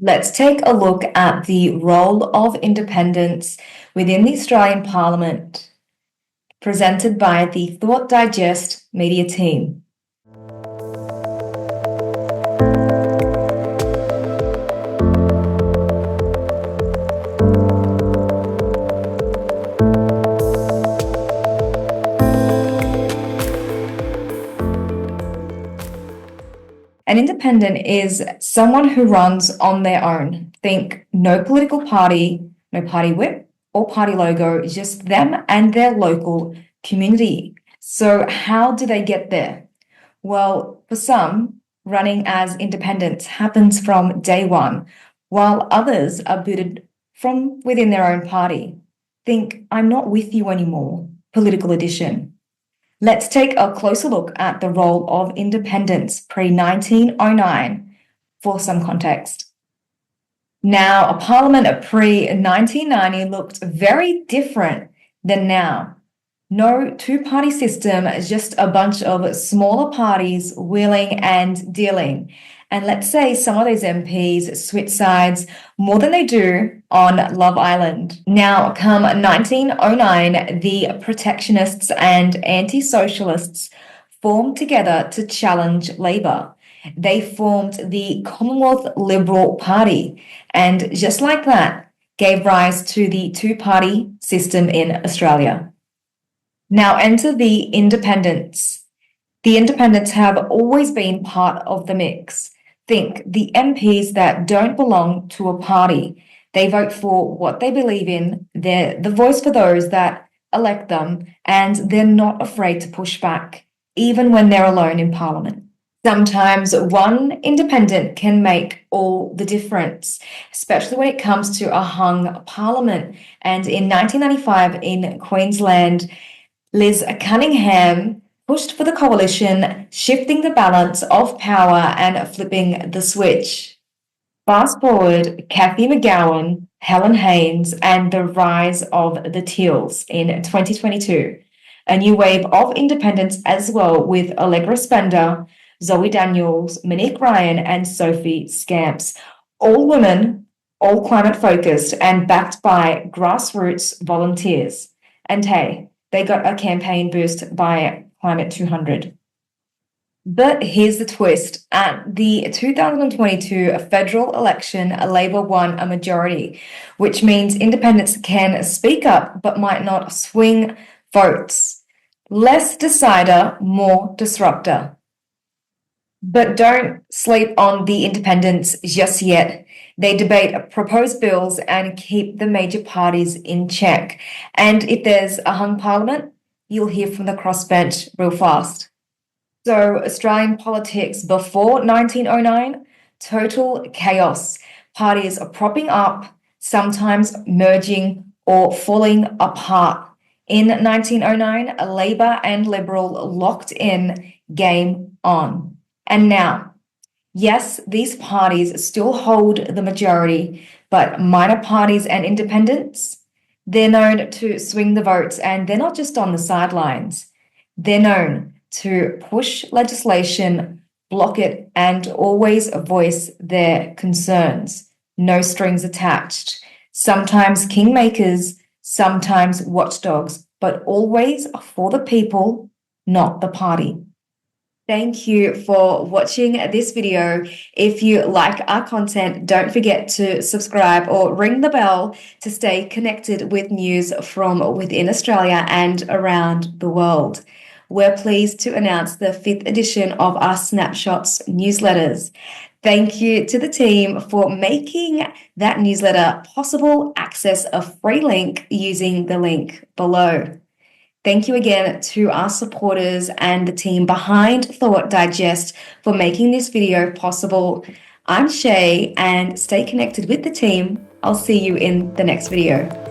Let's take a look at the role of independence within the Australian Parliament, presented by the Thought Digest media team. An independent is someone who runs on their own. Think no political party, no party whip or party logo, just them and their local community. So how do they get there? Well, for some, running as independents happens from day one, while others are booted from within their own party. Think I'm not with you anymore, political edition. Let's take a closer look at the role of independence pre-1909 for some context. Now, a parliament pre-1990 looked very different than now. No two-party system, just a bunch of smaller parties wheeling and dealing. And let's say some of those MPs switch sides more than they do on Love Island. Now, come 1909, the protectionists and anti-socialists formed together to challenge Labor. They formed the Commonwealth Liberal Party, and just like that, gave rise to the two-party system in Australia. Now enter the independents. The independents have always been part of the mix. Think the MPs that don't belong to a party. They vote for what they believe in. They're the voice for those that elect them, and they're not afraid to push back, even when they're alone in Parliament. Sometimes one independent can make all the difference, especially when it comes to a hung Parliament. And in 1995 in Queensland, Liz Cunningham pushed for the coalition, shifting the balance of power and flipping the switch. Fast forward, Cathy McGowan, Helen Haines, and the rise of the Teals in 2022. A new wave of independence as well, with Allegra Spender, Zoe Daniels, Monique Ryan, and Sophie Scamps. All women, all climate focused, and backed by grassroots volunteers. And hey, they got a campaign boost by Climate 200. But here's the twist. At the 2022 federal election, Labor won a majority, which means independents can speak up but might not swing votes. Less decider, more disruptor. But don't sleep on the independents just yet. They debate proposed bills and keep the major parties in check. And if there's a hung parliament, you'll hear from the crossbench real fast. So Australian politics before 1909, total chaos. Parties are propping up, sometimes merging or falling apart. In 1909, Labor and Liberal locked in, game on. And now, yes, these parties still hold the majority, but minor parties and independents, they're known to swing the votes, and they're not just on the sidelines. They're known to push legislation, block it, and always voice their concerns. No strings attached. Sometimes kingmakers, sometimes watchdogs, but always for the people, not the party. Thank you for watching this video. If you like our content, don't forget to subscribe or ring the bell to stay connected with news from within Australia and around the world. We're pleased to announce the 5th edition of our Snapshots newsletters. Thank you to the team for making that newsletter possible. Access a free link using the link below. Thank you again to our supporters and the team behind Thought Digest for making this video possible. I'm Shay, and stay connected with the team. I'll see you in the next video.